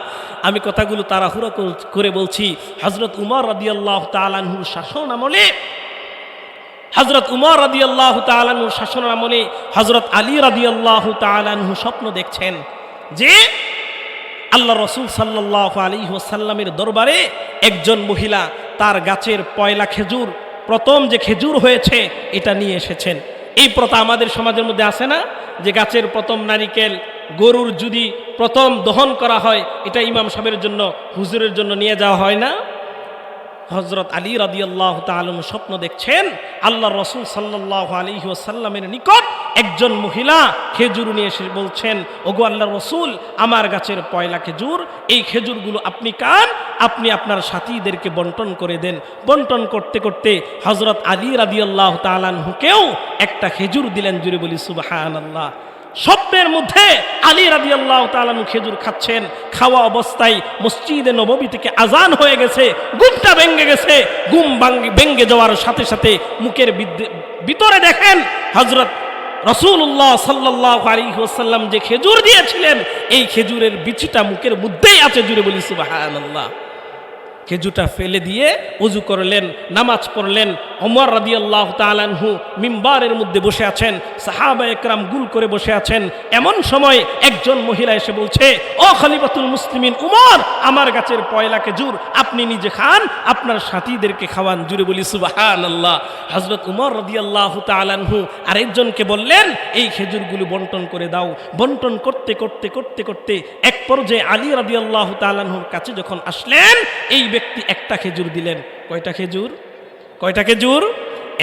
আমি কথাগুলো তাড়াহুড়ো করে বলছি। হযরত উমর রাদিয়াল্লাহু তাআলা আনহুর শাসন আমলে, হযরত উমর রাদিয়াল্লাহু তাআলা আনহুর শাসন আমলে হযরত আলী রাদিয়াল্লাহু তাআলা আনহু স্বপ্ন দেখছেন যে আল্লাহ রাসূল সাল্লাল্লাহু আলাইহি ওয়াসাল্লামের দরবারে একজন মহিলা তার গাছের পয়লা খেজুর, প্রথম যে খেজুর হয়েছে এটা নিয়ে এসেছেন। এই প্রথা আমাদের সমাজের মধ্যে আছে না, যে গাছের প্রথম নারিকেল গরুর যদি প্রথম দহন করা হয়, এটা ইমাম সাহেবের জন্য, হুজুরের জন্য নিয়ে যাওয়া হয় না? হযরত আলী রাদিয়াল্লাহু তাআলা স্বপ্ন দেখছেন আল্লাহ রাসূল সাল্লাল্লাহু আলাইহি ওয়াসাল্লামের নিকট একজন মহিলা খেজুর নিয়ে এসে বলছেন, ওগো আল্লাহর রাসূল, আমার গাছের পয়লা খেজুর, এই খেজুরগুলো আপনি খান, আপনি আপনার সাথীদেরকে বন্টন করে দেন। বন্টন করতে করতে হযরত আলী রাদিয়াল্লাহু তাআলা আনহুকেও একটা খেজুর দিলেন। জুড়ে বলি সুবহানাল্লাহ। স্বপ্নের মধ্যে আলী রাদিয়াল্লাহু তাআলা খেজুর খাচ্ছেন, খাওয়া অবস্থায় মসজিদে নববী থেকে আজান হয়ে গেছে, ঘুমটা ভেঙে গেছে। ঘুম ভেঙে যাওয়ার সাথে সাথে মুখের ভিতরে দেখেন হযরত রাসূলুল্লাহ সাল্লাল্লাহু আলাইহি ওয়াসাল্লাম যে খেজুর দিয়েছিলেন, এই খেজুরের বিচিটা মুখের মধ্যেই আছে। জুড়ে বলি সুবহানাল্লাহ। খেজুরটা ফেলে দিয়ে ওযু করলেন, নামাজ পড়লেন। ওমর রাদিয়াল্লাহু তাআলা আনহু মিম্বারের মধ্যে বসে আছেন, সাহাবা একরাম গুল করে বসে আছেন। এমন সময় একজন মহিলা এসে বলছে, ও খলিফাতুল মুসলিমিন উমর, আমার গাছের পয়লা খেজুর আপনি নিজে খান, আপনার সাথীদেরকে খাওয়ান। জুড়ে বলি সুবহানাল্লাহ। হযরত উমর রাদিয়াল্লাহু তাআলা আনহু আরেকজনকে বললেন, এই খেজুরগুলো বন্টন করে দাও। বন্টন করতে করতে করতে করতে এক পর্যায়ে আলী রাদিয়াল্লাহু তাআলা আনহুর কাছে যখন আসলেন, এই ব্যক্তি একটা খেজুর দিলেন। কয়টা খেজুর? কয়টা খেজুর?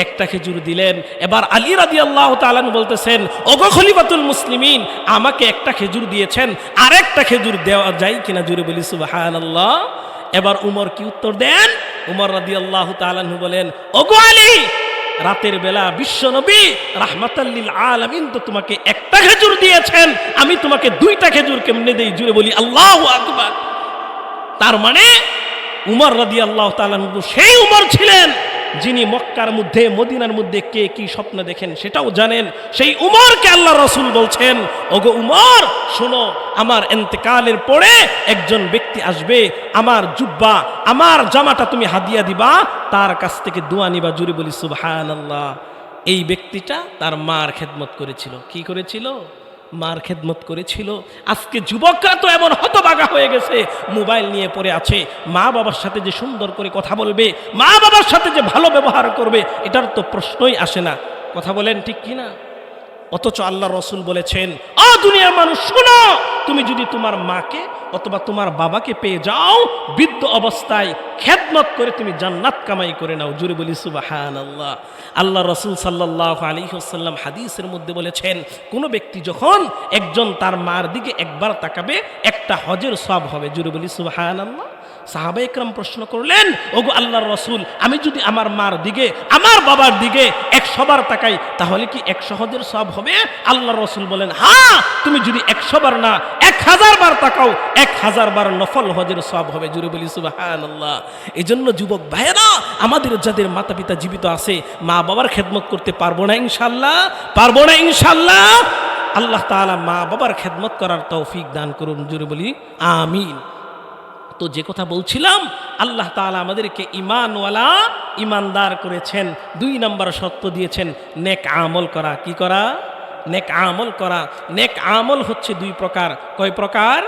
একটা খেজুর দিলেন। এবার আলী রাদিয়াল্লাহু তাআলা আনহু বলতেছেন, ওগো খলিফাতুল মুসলিমিন, আমাকে একটা খেজুর দিয়েছেন, আরেকটা খেজুর দেওয়া যায় কিনা? জুড়ে বলি সুবহানাল্লাহ। এবার উমর কি উত্তর দেন? উমর রাদিয়াল্লাহু তাআলা আনহু বলেন, ওগো আলী, রাতের বেলা বিশ্বনবী রাহমাতাল লিল আলামিন তো তোমাকে একটা খেজুর দিয়েছেন, আমি তোমাকে দুইটা খেজুর কেমনে দেই? জুড়ে বলি আল্লাহু আকবার। তার মানে উমর রাদিয়াল্লাহু তাআলা আনহু সেই উমর ছিলেন যিনি মক্কার মধ্যে, মদিনার মধ্যে কে কি স্বপ্ন দেখেন সেটাও জানেন। সেই উমরকে আল্লাহ রাসূল বলছেন, ওগো উমর, শোনো, আমার ইন্তেকালের পরে একজন ব্যক্তি আসবে, আমার জুব্বা, আমার জামাটা তুমি হাদিয়া দিবা, তার কাছ থেকে দোয়া নিবা। জুড়ে বলি সুবহানাল্লাহ। এই ব্যক্তিটা তার মার খেদমত করেছিল। কি করেছিল? মার খেদমত করেছিল। আজকে যুবকরা তো এমন হতবাগা হয়ে গেছে, মোবাইল নিয়ে পড়ে আছে। মা বাবার সাথে যে সুন্দর করে কথা বলবে, মা বাবার সাথে যে ভালো ব্যবহার করবে, এটার তো প্রশ্নই আসে না। কথা বলেন ঠিক কি না? অথচ আল্লাহ রাসূল বলেছেন, ও দুনিয়ার মানুষ শোনো, তুমি যদি তোমার মাকে অথবা তোমার বাবাকে পেয়ে যাও, বৃদ্ধ অবস্থায় খেদমত করে তুমি জান্নাত কামাই করে নাও। জুড়ে বলি সুবহানাল্লাহ। আল্লাহ রাসূল সাল্লাল্লাহু আলাইহি ওয়াসাল্লাম হাদিসের মধ্যে বলেছেন, কোন ব্যক্তি যখন একজন তার মার দিকে একবার তাকাবে, একটা হজের সওয়াব হবে। জুড়ে বলি সুবহানাল্লাহ। সাহাবা একরাম প্রশ্ন করলেন, ওগো আল্লাহর রাসূল, আমি যদি আমার মার দিকে, আমার বাবার দিকে 100 বার তাকাই, তাহলে কি 100 হজের সওয়াব হবে? আল্লাহর রাসূল বলেন, হ্যাঁ, তুমি যদি 100 বার না 1000 বার তাকাও, 1000 বার নফল হজের সওয়াব হবে। জুড়ে বলি সুবহানাল্লাহ। এজন্য যুবক ভাইয়েরা, আমাদের যাদের মাতা পিতা জীবিত আছে, মা বাবার খেদমত করতে পারবো না ইনশাআল্লাহ? পারবো না ইনশাআল্লাহ? আল্লাহ তাআলা মা বাবার খেদমত করার তৌফিক দান করুন। জুড়ে বলি আমিন। তো যে কথা বলছিলাম, আল্লাহ তাআলা আমাদেরকে ঈমানওয়ালা, ঈমানদার করেছেন। 2 নম্বর শর্ত দিয়েছেন, নেক আমল করা। কি করা? নেক আমল করা। নেক আমল হচ্ছে 2 প্রকার। কয় প্রকার?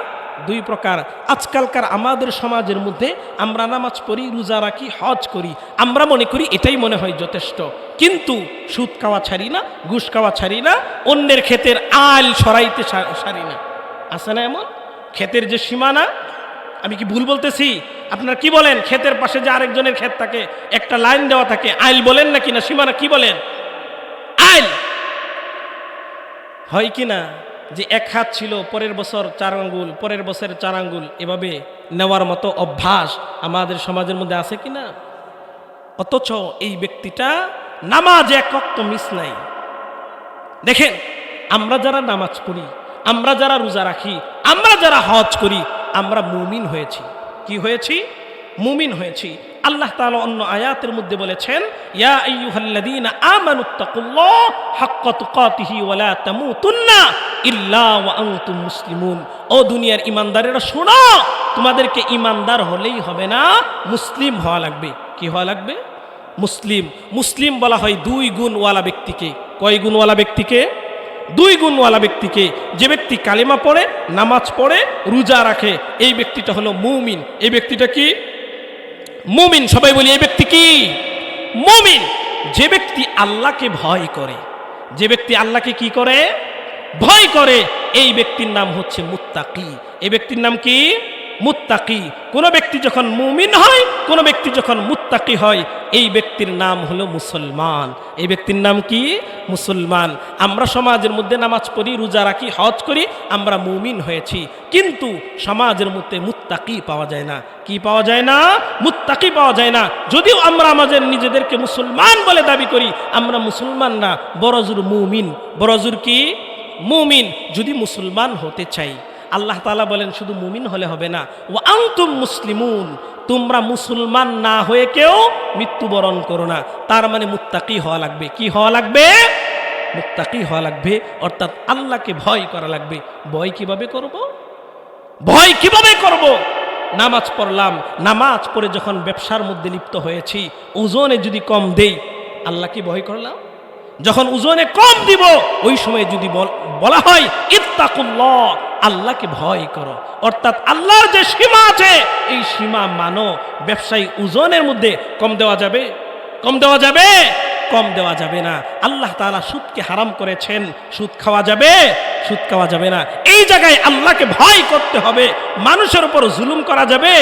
2 প্রকার। আজকালকার আমাদের সমাজের মধ্যে আমরা নামাজ পড়ি, রোজা রাখি, হজ করি, আমরা মনে করি এটাই মনে হয় যথেষ্ট। কিন্তু সুদ খাওয়া ছাড়ি না, ঘুষ খাওয়া ছাড়ি না, অন্যের ক্ষেতের আল সরাইতে ছাড়ি না। আছে না এমন? ক্ষেতের যে সীমানা, আমি কি ভুল বলতেছি? আপনারা কি বলেন? ক্ষেতের পাশে যে আরেকজনের ক্ষেত থাকে, একটা লাইন দেওয়া থাকে, আইল বলেন নাকি না? সীমানা কি বলেন? আইল হয় কি না? যে 1 হাত ছিল, পরের বছর 4 আঙ্গুল, পরের বছর 4 আঙ্গুল, এভাবে নেওয়ার মতো অভ্যাস আমাদের সমাজের মধ্যে আছে কি না? অথচ এই ব্যক্তিটা নামাজ 1 ওয়াক্ত মিস নাই। দেখেন, আমরা যারা নামাজ পড়ি, আমরা যারা রোজা রাখি, আমরা যারা হজ করি, আমরা মুমিন হয়েছি। কি হয়েছি? মুমিন হয়েছি। আল্লাহ তাআলা অন্য আয়াতের মধ্যে বলেছেন, ইয়া আইয়ুহাল্লাযীনা আমানুত্তাকুল্লাহ হাক্কা তুকাতিহি ওয়া লা তামুতুন্না ইল্লা ওয়া আনতুম মুসলিমুন। ও দুনিয়ার ঈমানদারেরা শোনো, তোমাদেরকে ঈমানদার হলেই হবে না, মুসলিম হওয়া লাগবে। কি হওয়া লাগবে? মুসলিম। মুসলিম বলা হয় 2 গুণওয়ালা ব্যক্তিকে। কয় গুণওয়ালা ব্যক্তিকে? 2 গুণওয়ালা ব্যক্তিকে। যে ব্যক্তি কালেমা পড়ে, নামাজ পড়ে, রোজা রাখে, এই ব্যক্তিটা হলো মুমিন। এই ব্যক্তিটা কি? মুমিন, সবাই বলি এই ব্যক্তি কি? মুমিন। যে ব্যক্তি আল্লাহকে ভয় করে, যে ব্যক্তি আল্লাহকে কি করে? ভয় করে, এই ব্যক্তির নাম হচ্ছে মুত্তাকি। এই ব্যক্তির নাম কি? মুত্তাকি। কোন ব্যক্তি যখন মুমিন হয়, কোন ব্যক্তি যখন মুত্তাকি হয়, এই ব্যক্তির নাম হলো মুসলমান। এই ব্যক্তির নাম কি? মুসলমান। আমরা সমাজের মধ্যে নামাজ পড়ি, রোজা রাখি, হজ করি, আমরা মুমিন হয়েছি, কিন্তু সমাজের মধ্যে মুত্তাকি পাওয়া যায় না। কি পাওয়া যায় না? মুত্তাকি পাওয়া যায় না। যদিও আমরা আমাদের নিজেদেরকে মুসলমান বলে দাবি করি, আমরা মুসলমান না, বড়জোর মুমিন। বড়জোর কি? মুমিন। যদি মুসলমান হতে চাই, আল্লাহ তাআলা বলেন শুধু মুমিন হলে হবে না, ওয়া আনতুম মুসলিমুন, তোমরা মুসলমান না হয়ে কেউ মৃত্যুবরণ করো না। তার মানে মুত্তাকি হওয়া লাগবে। কি হওয়া লাগবে? মুত্তাকি হওয়া লাগবে, অর্থাৎ আল্লাহকে ভয় করা লাগবে। ভয় কিভাবে করব? ভয় কিভাবে করব? নামাজ পড়লাম, নামাজ পড়ে যখন ব্যবসার মধ্যে লিপ্ত হয়েছি, ওজনে যদি কম দেই, আল্লাহকে ভয় করলাম। যখন ওজনে কম দিব, ওই সময় যদি বলা হয় ইত্তাকুল্লাহ, আল্লাহকে ভয় করো, অর্থাৎ আল্লাহর যে সীমা আছে এই সীমা মানো। ব্যবসায়ী ওজনের মধ্যে কম দেওয়া যাবে? কম দেওয়া যাবে? কম দেওয়া যাবে না। আল্লাহ তাআলা সুদকে হারাম করেছেন, সুদ খাওয়া যাবে? সুদ খাওয়া যাবে না। এই জায়গায় আল্লাহকে ভয় করতে হবে। মানুষের উপর জুলুম করা যাবে?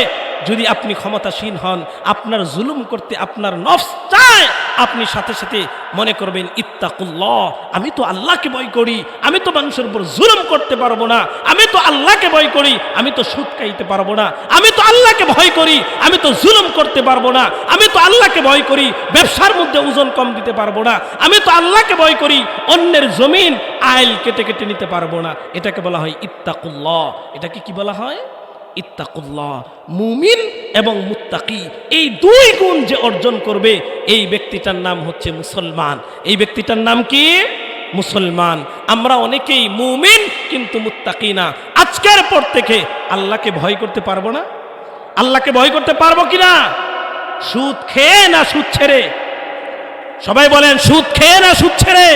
যদি আপনি ক্ষমতাসীন হন, আপনার জুলুম করতে আপনার নফস চায়, আপনি সাথে সাথে মনে করবেন ইত্তাকুল্লাহ, আমি তো আল্লাহকে ভয় করি, আমি তো মানুষের উপর জুলুম করতে পারবো না, আমি তো আল্লাহকে ভয় করি, আমি তো সুদ খাইতে পারবো না, আমি তো আল্লাহকে ভয় করি, আমি তো জুলুম করতে পারবো না, আমি তো আল্লাহকে ভয় করি, ব্যবসার মধ্যে ওজন কম দিতে পারবো না, আমি তো আল্লাহকে ভয় করি, অন্যের জমিন আইল কেটে কেটে নিতে পারবো না। এটাকে বলা হয় ইত্তাকুল্লাহ। এটাকে কি বলা হয়? ইত্তাকুল্লাহ। মুমিন এবং মুত্তাকি, এই দুই গুণ যে অর্জন করবে, এই ব্যক্তিটার নাম হচ্ছে মুসলমান। এই ব্যক্তিটার নাম কি? মুসলমান। আমরা অনেকেই মুমিন কিন্তু মুত্তাকি না। আজকের পর থেকে আল্লাহকে ভয় করতে পারবো না? আল্লাহকে ভয় করতে পারবো কিনা? সুদ খেয়ে না সুদ ছেড়ে? সবাই বলেন, সুদ খেয়ে না সুদ ছেড়ে?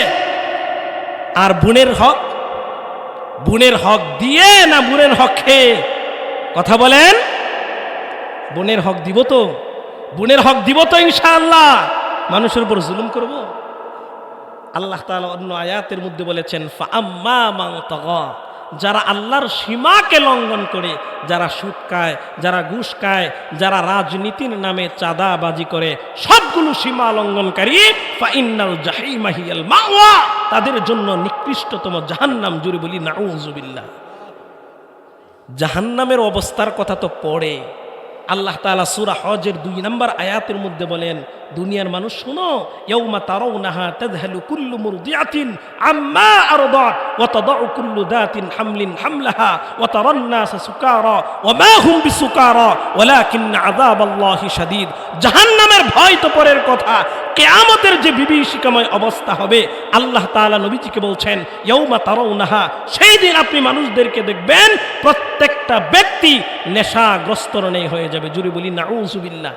আর বোনের হক, বোনের হক দিয়ে না বোনের হক খেয়ে? কথা বলেন। বোনের হক দিব তো? বোনের হক দিব তো ইনশাআল্লাহ? মানুষের উপর জুলুম করব? আল্লাহ তাআলা অন্য আয়াতের মধ্যে বলেছেন ফাআম্মা মান তাগা, যারা আল্লাহর সীমাকে লঙ্ঘন করে, যারা সুদ খায়, যারা ঘুষ খায়, যারা রাজনীতির নামে চাঁদাবাজি করে, সবগুলো সীমা লঙ্ঘনকারী, ফাইন্নাল জাহিমা হিয়াল মাওয়া, তাদের জন্য নিকৃষ্টতম জাহান্নাম। জুড়ে বলি নাউযুবিল্লাহ। জাহান্নামের অবস্থার কথা তো পড়ে আল্লাহ তাআলা সূরা হজের 2 নম্বর আয়াতের মধ্যে বলেন, দুনিয়ার মানুষ শোনো, ইয়াউমা তারাউনাহা তাযহালু কুল্লু মুরদিআতিন আম্মা আরদাত ওয়া তাদাউ কুল্লু যাতিন হামলিন হামলাহা ওয়া তারান নাসা সুকারা ওয়া মা হুম বিসুকারা ওয়ালাকিন্না আযাবাল্লাহি শাদীদ। জাহান্নামের ভয় তো পরের কথা, কিয়ামতের যে বিভীষিকাময় অবস্থা হবে, আল্লাহ তাআলা নবীজিকে বলছেন ইয়াউমা তারাউনাহা, সেই দিন আপনি মানুষদেরকে দেখবেন প্রত্যেকটা ব্যক্তি নেশাগ্রস্তর নেই হয়ে যাবে। জুড়ে বলি নাউযুবিল্লাহ।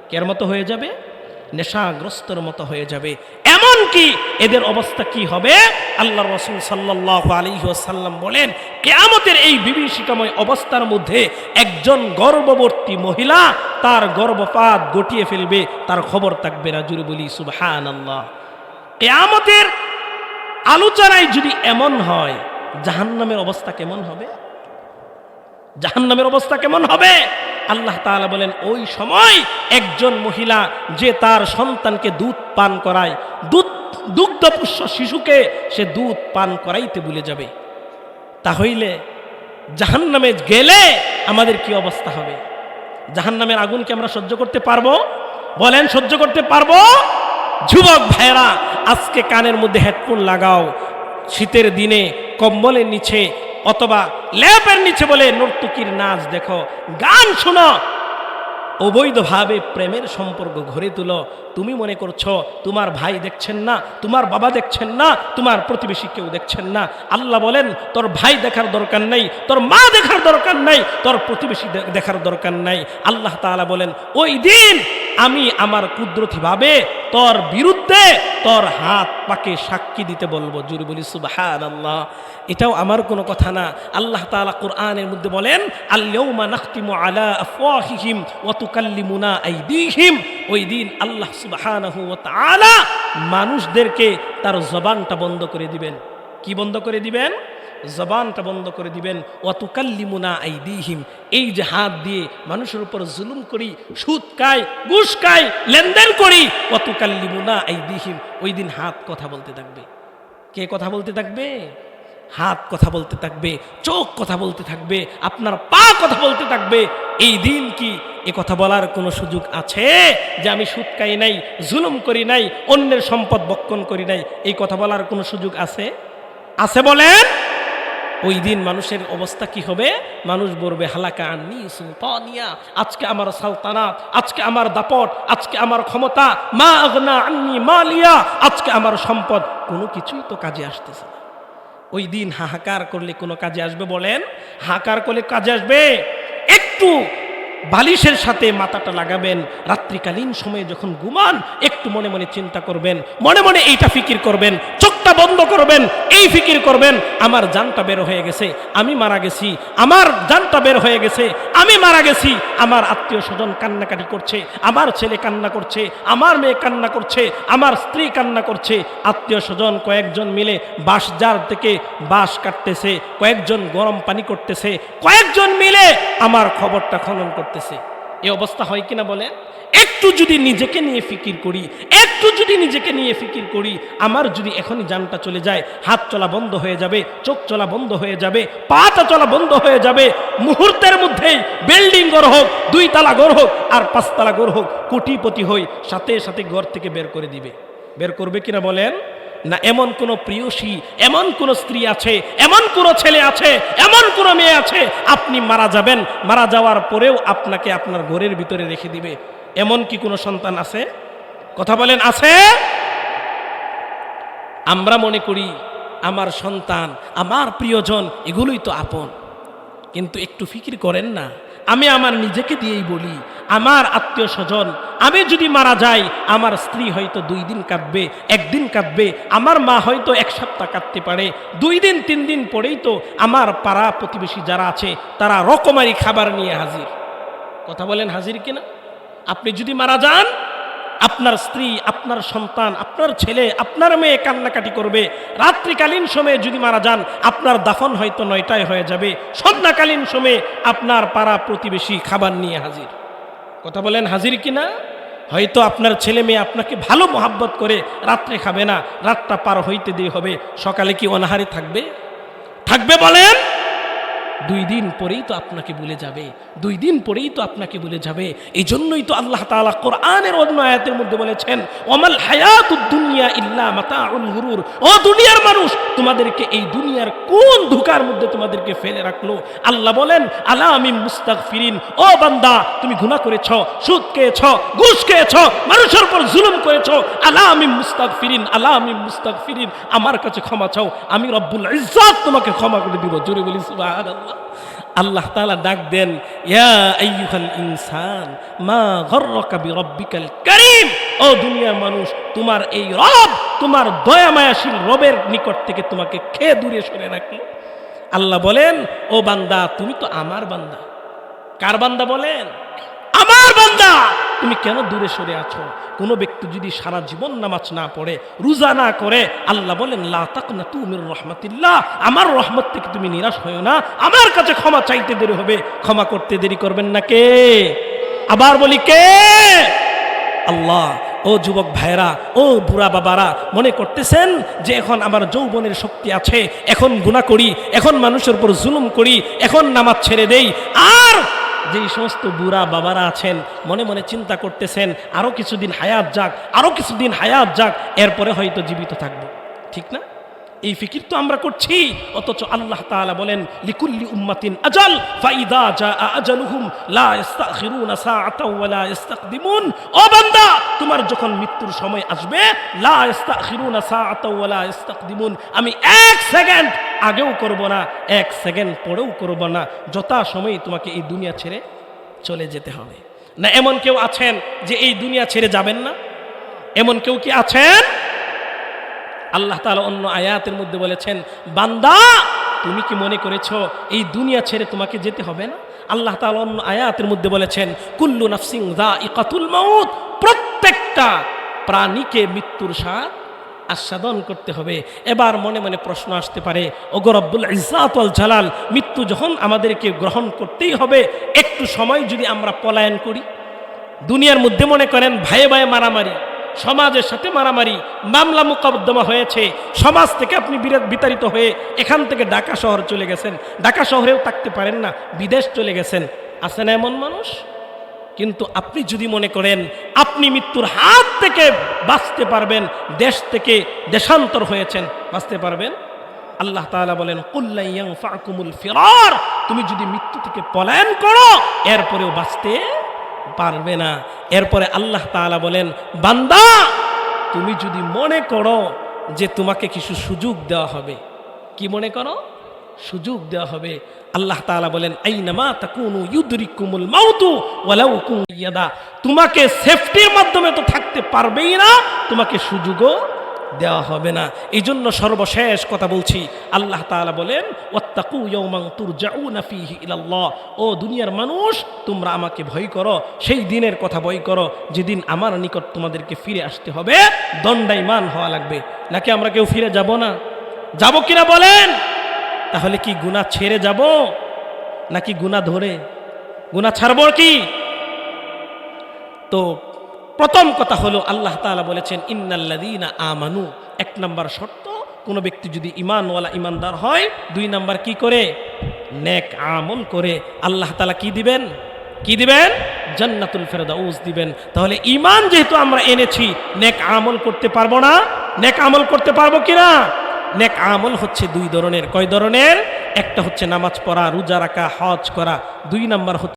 কের মতো হয়ে যাবে? নেশাগ্রস্তর মতো হয়ে যাবে। এমন কি এদের অবস্থা কি হবে? আল্লাহর রাসূল সাল্লাল্লাহু আলাইহি ওয়াসাল্লাম বলেন, কিয়ামতের এই বিভীষিকাময় অবস্থার মধ্যে একজন গর্ভবতী মহিলা তার গর্ভপাত গটিয়ে ফেলবে, তার খবর থাকবে না। জুড়ে বলি সুবহানাল্লাহ। কিয়ামতের আলোচনায় যদি এমন হয়, জাহান্নামের অবস্থা কেমন হবে? জাহান্নামের অবস্থা কেমন হবে? আল্লাহ তাআলা বলেন, ওই সময় একজন মহিলা যে তার সন্তানকে দুধ পান করায়, দুগ্ধপুষ্য শিশুকে সে দুধ পান করাইতে ভুলে যাবে। তাহলে জাহান্নামে গেলে আমাদের কি অবস্থা হবে? জাহান্নামের আগুনকে আমরা সহ্য করতে পারবো? বলেন, সহ্য করতে পারবো? যুবক ভাইরা, আজকে কানের মধ্যে হেডফোন লাগাও, শীতের দিনে কম্বলের নিচে অথবা ল্যাপের নিচে বলে নর্তকীর নাচ দেখো, গান শোনো, অবৈধভাবে প্রেমের সম্পর্ক গড়ে তুলো। তুমি মনে করছো তোমার ভাই দেখছেন না, তোমার বাবা দেখছেন না, তোমার প্রতিবেশী কেউ দেখছেন না। আল্লাহ বলেন, তোর ভাই দেখার দরকার নাই, তোর মা দেখার দরকার নাই, তোর প্রতিবেশী দেখার দরকার নাই। আল্লাহ তাআলা বলেন, ওই দিন আমি আমার কুদরতিভাবে তোর বিরুদ্ধে তোর হাত পাকে সাক্ষী দিতে বলবো। জোরে বলি সুবহানাল্লাহ। এটাও আমার কোনো কথা না। আল্লাহ তাআলা কোরআনের মধ্যে বলেন, আল-ইয়াউমা নাখতিমু আলা আফওয়াহিহিম ওয়া তুকাল্লিমুনা আইদিহিম। ওই দিন আল্লাহ সুবহানাহু ওয়া তাআলা মানুষদেরকে তার জবানটা বন্ধ করে দিবেন। কি বন্ধ করে দিবেন? জবানটা বন্ধ করে দিবেন। ওয়া তুকাল্লিমুনা আইদিহিম, এই যে হাত দিয়ে মানুষের উপর জুলুম করি, সুদ খাই, ঘুষ খাই, লেনদেন করি, ওয়া তুকাল্লিমুনা আইদিহিম, ওই দিন হাত কথা বলতে থাকবে। কে কথা বলতে থাকবে? হাত কথা বলতে থাকবে, চোখ কথা বলতে থাকবে, আপনার পা কথা বলতে থাকবে। এই দিন কি এ কথা বলার কোনো সুযোগ আছে যে আমি সুদ খাই নাই, জুলুম করি নাই, অন্যের সম্পদ বক্ষণ করি নাই? এই কথা বলার কোনো সুযোগ আছে? আছে বলেন? ওই দিন মানুষের অবস্থা কি হবে? মানুষ বলবে, হালাকা আন্নি সুলতানিয়া, আজকে আমার সালতানাত, আজকে আমার দাপট, আজকে আমার ক্ষমতা, মা আগনা আন্নি মালিয়া, আজকে আমার সম্পদ, কোনো কিছুই তো কাজে আসতেছে না। ওই দিন হাহাকার করলে কোনো কাজে আসবে বলেন? হাহাকার করলে কাজে আসবে? একটু বালিশের সাথে মাথাটা লাগাবেন, রাত্রিকালীন সময়ে যখন ঘুমান একটু মনে মনে চিন্তা করবেন, মনে মনে এইটা ফিকির করবেন, চোখটা বন্ধ করবেন, এই ফিকির করবেন, আমার জানটা বের হয়ে গেছে, আমি মারা গেছি, আমার জানটা বের হয়ে গেছে, আমি মারা গেছি, আমার আত্মীয় স্বজন কান্নাকাটি করছে, আমার ছেলে কান্না করছে, আমার মেয়ে কান্না করছে, আমার স্ত্রী কান্না করছে, আত্মীয় স্বজন কয়েকজন মিলে বাঁশ জার থেকে বাঁশ কাটতেছে, কয়েকজন গরম পানি করতেছে, কয়েকজন মিলে আমার খবরটা খনন করতেছে। এই অবস্থা হয় কিনা বলে? একটু যদি নিজেকে নিয়ে ফিকির করি, একটু যদি নিজেকে নিয়ে ফিকির করি, আমার যদি এখনই জানটা চলে যায়, হাত চলা বন্ধ হয়ে যাবে, চোখ চলা বন্ধ হয়ে যাবে, পাটা চলা বন্ধ হয়ে যাবে, মুহূর্তের মধ্যেই বিল্ডিং ঘর হোক, 2 তলা ঘর হোক আর 5 তলা ঘর হোক, কোটিপতি হই, সাথে সাথে ঘর থেকে বের করে দিবে। বের করবে কিনা বলেন? না এমন কোন প্রিয়সী, এমন কোন স্ত্রী আছে, এমন কোন ছেলে আছে, এমন কোন মেয়ে আছে, আপনি মারা যাবেন, মারা যাওয়ার পরেও আপনাকে আপনার ঘরের ভিতরে রেখে দিবে? এমন কি কোনো সন্তান আছে? কথা বলেন, আছে? আমরা মনে করি আমার সন্তান, আমার প্রিয়জন, এগুলোই তো আপন। কিন্তু একটু ফিকির করেন না, আমি আমার নিজেকে দিয়েই বলি, আমার আত্মীয় স্বজন, আমি যদি মারা যাই, আমার স্ত্রী হয়তো 2 দিন কাঁদবে, 1 দিন কাঁদবে, আমার মা হয়তো 1 সপ্তাহ কাঁদতে পারে, 2 দিন 3 দিন পরেই তো আমার পাড়া প্রতিবেশী যারা আছে তারা রকমারি খাবার নিয়ে হাজির। কথা বলেন, হাজির কিনা? আপনি যদি মারা যান, আপনার স্ত্রী, আপনার সন্তান, আপনার ছেলে, আপনার মেয়ে কান্নাকাটি করবে। রাত্রিকালীন সময়ে যদি মারা যান, আপনার দাফন হয়তো 9টায় হয়ে যাবে, সন্ধ্যাকালীন সময়ে আপনার পাড়া প্রতিবেশী খাবার নিয়ে হাজির। কথা বলেন, হাজির কিনা? হয়তো আপনার ছেলে মেয়ে আপনাকে ভালো মোহাব্বত করে রাত্রে খাবে না, রাতটা পার হইতে দিয়ে হবে, সকালে কি অনাহারে থাকবে? থাকবে বলেন? 2 দিন পরেই তো আপনাকে ভুলে যাবে, 2 দিন পরেই তো আপনাকে ভুলে যাবে। এই জন্যই তো আল্লাহ তাআলা কোরআনের অন্য আয়াতের মধ্যে বলেছেন, ওয়ামাল হায়াতুদ দুনিয়া ইল্লা মাতাউল গুরুর। ও দুনিয়ার মানুষ, তোমাদেরকে এই দুনিয়ার কোন ধোঁকার মধ্যে তোমাদেরকে ফেলে রাখলো? আল্লাহ বলেন, আলা মিন মুস্তাগফিরিন, ও বান্দা তুমি গুনাহ করেছো, সুদ খেয়েছো, ঘুষ খেয়েছো, মানুষের উপর জুলুম করেছো, আলা মিন মুস্তাগফিরিন, আলা মিন মুস্তাগফিরিন, আমার কাছে ক্ষমা চাও, আমি রব্বুল ইজ্জত তোমাকে ক্ষমা করে দিব। জোরে বলি সুবহানাল্লাহ। আল্লাহ তাআলা ডাক দেন, ইয়া আইয়ুহাল ইনসান মা গররাকা বিরব্বিকাল কারীম। ও দুনিয়ার মানুষ, তোমার এই রব, তোমার দয়ামায়াশীল রবের নিকট থেকে তোমাকে কে দূরে সরে রাখলো? আল্লাহ বলেন, ও বান্দা তুমি তো আমার বান্দা। কার বান্দা বলেন? আমার বান্দা। তুমি কেন দূরে সরে আছো? কোন ব্যক্তি যদি সারা জীবন নামাজ না পড়ে, রোজা না করে, আল্লাহ বলেন লা তাকনাতু মির রাহমাতিল্লাহ, আমার রহমত থেকে তুমি নিরাশ হয়ো না, আমার কাছে ক্ষমা চাইতে দেরি হবে, ক্ষমা করতে দেরি করবেন না কে? আবার বলি কে? আল্লাহ। ও যুবক ভাইরা, ও বুড়া বাবারা, মনে করতেছেন যে এখন আমার যৌবনের শক্তি আছে, এখন গুনাহ করি, এখন মানুষের উপর জুলুম করি, এখন নামাজ ছেড়ে দেই। আর যেই সমস্ত বুড়া বাবারা আছেন মনে মনে চিন্তা করতেছেন আরো কিছুদিন হায়াত যাক, আরো কিছুদিন হায়াত যাক, এরপরে হয়তো জীবিত থাকবো, ঠিক না? এই ফিকির তো আমরা করছি। অথচ আল্লাহ তাআলা বলেন, লিকুল্লি উম্মাতিন আজাল ফাইদা জাআ আজালুহুম লা ইস্তাখিরুনা সাআতাও ওয়া লা ইস্তাকদিমুন। ও বান্দা, তোমার যখন মৃত্যুর সময় আসবে, লা ইস্তাখিরুনা সাআতাও ওয়া লা ইস্তাকদিমুন, আমি 1 সেকেন্ড আগেও করব না, 1 সেকেন্ড পরেও করব না, যথা সময় তোমাকে এই দুনিয়া ছেড়ে চলে যেতে হবে। না এমন কেউ আছেন যে এই দুনিয়া ছেড়ে যাবেন না? এমন কেউ কি আছেন? আল্লাহ তাআলা অন্য আয়াতের মধ্যে বলেছেন, বান্দা তুমি কি মনে করেছো এই দুনিয়া ছেড়ে তোমাকে যেতে হবে না? আল্লাহ তাআলা অন্য আয়াতের মধ্যে বলেছেন, কুল্লু নাফসিন যায়িকাতুল মাউত, প্রত্যেকটা প্রাণীকে মৃত্যুর স্বাদ আস্বাদন করতে হবে। এবার মনে মনে প্রশ্ন আসতে পারে, ওগো রব্বুল ইজ্জাত ওয়াল জালাল, মৃত্যু যখন আমাদেরকে গ্রহণ করতেই হবে, একটু সময় যদি আমরা পলায়ন করি, দুনিয়ার মধ্যে মনে করেন ভাইয়ে ভাইয়ে মারামারি, সমাজের সাথে মারামারি, মামলা মোকদ্দমা হয়েছে, সমাজ থেকে আপনি বিতাড়িত হয়ে এখান থেকে ঢাকা শহর চলে গেছেন, ঢাকা শহরেও থাকতে পারেন না, বিদেশ চলে গেছেন। আছে না এমন মানুষ? কিন্তু আপনি যদি মনে করেন আপনি মৃত্যুর হাত থেকে বাঁচতে পারবেন, দেশ থেকে দেশান্তর হয়েছেন, বাঁচতে পারবেন, আল্লাহ তাআলা বলেন, কুল লা ইয়ানফাকুমুল ফিরার, তুমি যদি মৃত্যু থেকে পলায়ন করো এরপরেও বাঁচতে পারবে না। এরপরে আল্লাহ তাআলা বলেন, বান্দা তুমি যদি মনে করো যে তোমাকে কিছু সুযোগ দেওয়া হবে, কি মনে করো? সুযোগ দেওয়া হবে। আল্লাহ তাআলা বলেন, আইনামা তাকুনু ইউদরিকুমুল মাউতু ওয়ালাউ কুনয়াদা, তোমাকে সেফটির মাধ্যমে তো থাকতে পারবেই না, তোমাকে সুযোগও দেওয়া হবে না। এই জন্য সর্বশেষ কথা বলছি, আল্লাহ তাআলা বলেন, ওয়াত্তাকু ইয়াওমান তুরজাউনা ফীহি ইলাল্লাহ, ও দুনিয়ার মানুষ তোমরা আমাকে ভয় করো, সেই দিনের কথা ভয় করো যেদিন আমার নিকট তোমাদেরকে ফিরে আসতে হবে, দণ্ডায়মান হওয়া লাগবে। নাকি আমরা কেউ ফিরে যাব না? যাব কিনা বলেন? তাহলে কি গুনাহ ছেড়ে যাব নাকি গুনাহ ধরে? গুনাহ ছাড়ব কি? তো প্রথম কথা হলো আল্লাহ তাআলা বলেছেন, ইন্নাল্লাযীনা আমানু, এক নাম্বার শর্ত, কোনো ব্যক্তি যদি ঈমানওয়ালা ঈমানদার হয়, দুই নাম্বার কি করে? নেক আমল করে। আল্লাহ তাআলা কি দিবেন? কি দিবেন? জান্নাতুল ফেরদাউস দিবেন। তাহলে ঈমান যেহেতু আমরা এনেছি, নেক আমল করতে পারবো না? নেক আমল করতে পারবো কিনা? নেক আমল হচ্ছে দুই ধরনের। কয় ধরনের? একটা হচ্ছে নামাজ পড়া, রোজা রাখা, হজ করা। দুই নাম্বার হচ্ছে